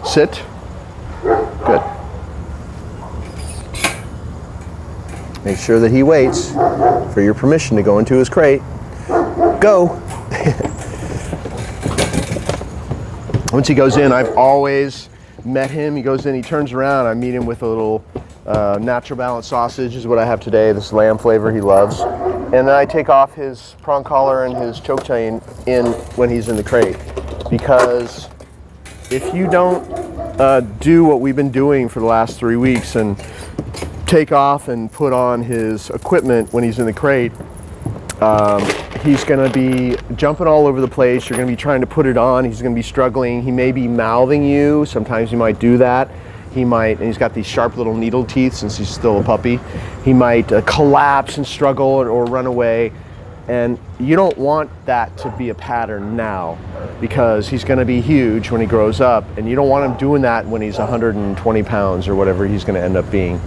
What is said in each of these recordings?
Sit. Good. Make sure that he waits for your permission to go into his crate. Go. Once he goes in, I've always met him. He goes in, he turns around, I meet him with a little Natural Balance sausage is what I have today, this lamb flavor he loves. And then I take off his prong collar and his choke chain when he's in the crate. Because if you don't do what we've been doing for the last 3 weeks and take off and put on his equipment when he's in the crate, he's going to be jumping all over the place. You're going to be trying to put it on. He's going to be struggling. He may be mouthing you. Sometimes he might do that. He might, and he's got these sharp little needle teeth since he's still a puppy. He might collapse and struggle or run away. And you don't want that to be a pattern now, because he's going to be huge when he grows up, and you don't want him doing that when he's 120 pounds or whatever he's going to end up being.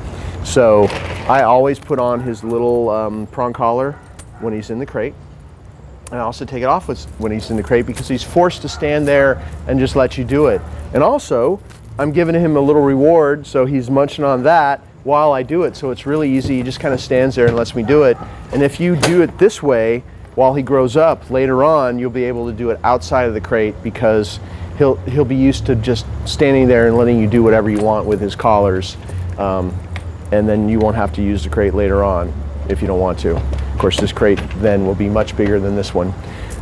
So I always put on his little prong collar when he's in the crate. I also take it off when he's in the crate, because he's forced to stand there and just let you do it. And also, I'm giving him a little reward, so he's munching on that while I do it. So it's really easy. He just kind of stands there and lets me do it. And if you do it this way, while he grows up, later on, you'll be able to do it outside of the crate, because he'll be used to just standing there and letting you do whatever you want with his collars. And then you won't have to use the crate later on if you don't want to. Of course, this crate then will be much bigger than this one.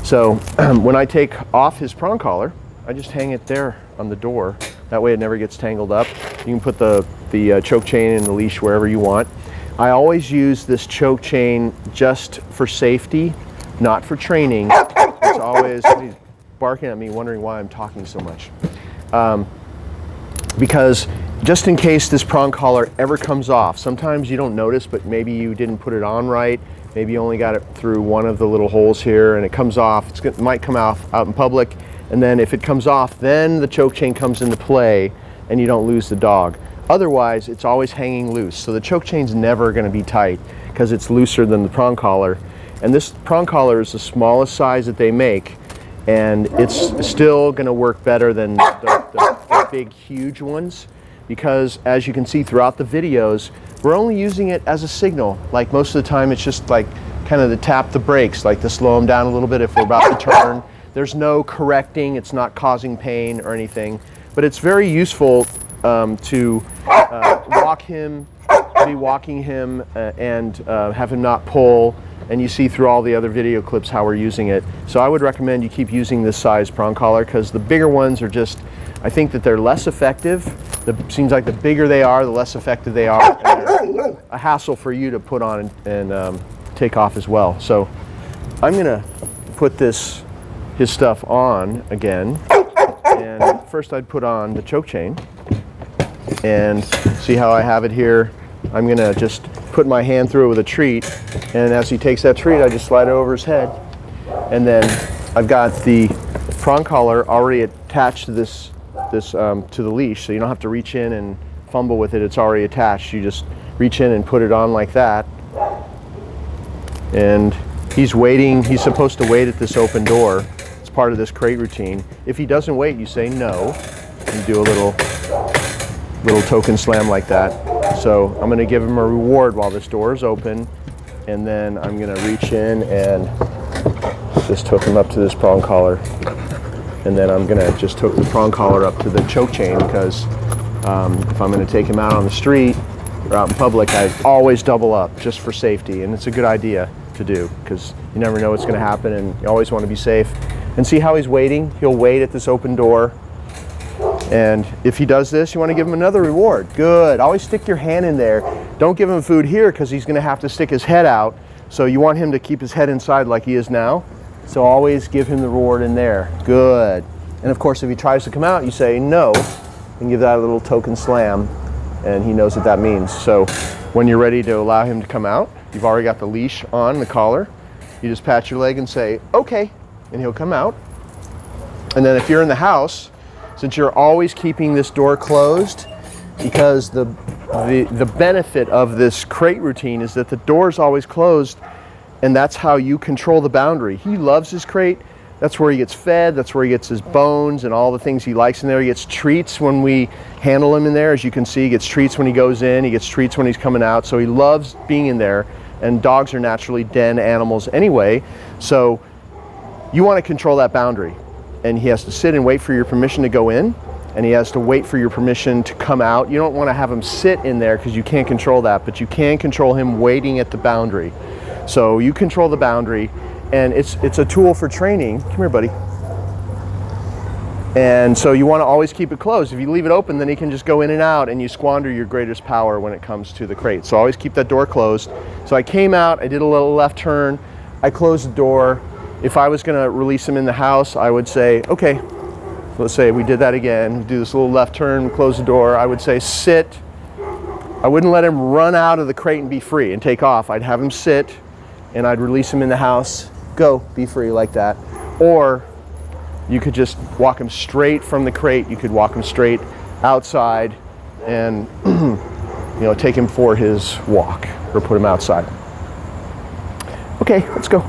So when I take off his prong collar, I just hang it there on the door. That way it never gets tangled up. You can put the choke chain and the leash wherever you want. I always use this choke chain just for safety, not for training. It's always, he's barking at me, wondering why I'm talking so much. Because just in case this prong collar ever comes off, sometimes you don't notice, but maybe you didn't put it on right. Maybe you only got it through one of the little holes here and it comes off. It might come off out in public. And then if it comes off, then the choke chain comes into play and you don't lose the dog. Otherwise, it's always hanging loose. So the choke chain's never going to be tight because it's looser than the prong collar. And this prong collar is the smallest size that they make, and it's still going to work better than the big, huge ones, because as you can see throughout the videos, we're only using it as a signal. Like most of the time, it's just like kind of to tap the brakes, like to slow them down a little bit if we're about to turn. There's no correcting, it's not causing pain or anything, but it's very useful to be walking him and have him not pull, and you see through all the other video clips how we're using it. So I would recommend you keep using this size prong collar, because the bigger ones are just, I think that they're less effective. It seems like the bigger they are, the less effective they are, and they're a hassle for you to put on and take off as well. So I'm gonna put his stuff on again, and first I'd put on the choke chain, and see how I have it here. I'm gonna just put my hand through it with a treat, and as he takes that treat, I just slide it over his head, and then I've got the prong collar already attached to to the leash, so you don't have to reach in and fumble with it. It's already attached. You just reach in and put it on like that, and he's waiting. He's supposed to wait at this open door. It's part of this crate routine. If he doesn't wait, you say no, and do a little token slam like that. So I'm going to give him a reward while this door is open, and then I'm going to reach in and just hook him up to this prong collar, and then I'm going to just hook the prong collar up to the choke chain, because if I'm going to take him out on the street or out in public, I always double up just for safety, and it's a good idea to do, because you never know what's going to happen, and you always want to be safe. And see how he's waiting? He'll wait at this open door. And if he does this, you want to give him another reward. Good. Always stick your hand in there. Don't give him food here, because he's going to have to stick his head out. So you want him to keep his head inside like he is now. So always give him the reward in there. Good. And of course, if he tries to come out, you say no, and give that a little token slam, and he knows what that means. So when you're ready to allow him to come out, you've already got the leash on, the collar. You just pat your leg and say, okay, and he'll come out. And then if you're in the house, since you're always keeping this door closed, because the benefit of this crate routine is that the door is always closed, and that's how you control the boundary. He loves his crate, That's where he gets fed. That's where he gets his bones and all the things he likes in there. He gets treats when we handle him in there. As you can see, he gets treats when he goes in. He gets treats when he's coming out. So he loves being in there. And dogs are naturally den animals anyway. So you want to control that boundary. And he has to sit and wait for your permission to go in. And he has to wait for your permission to come out. You don't want to have him sit in there because you can't control that. But you can control him waiting at the boundary. So you control the boundary. And it's a tool for training. Come here, buddy. And so you want to always keep it closed. If you leave it open, then he can just go in and out, and you squander your greatest power when it comes to the crate. So always keep that door closed. So I came out, I did a little left turn, I closed the door. If I was going to release him in the house, I would say, okay, let's say we did that again, do this little left turn, close the door. I would say sit. I wouldn't let him run out of the crate and be free and take off. I'd have him sit, and I'd release him in the house. Go, be free, like that. Or you could just walk him straight from the crate. You could walk him straight outside and take him for his walk or put him outside. Okay, let's go.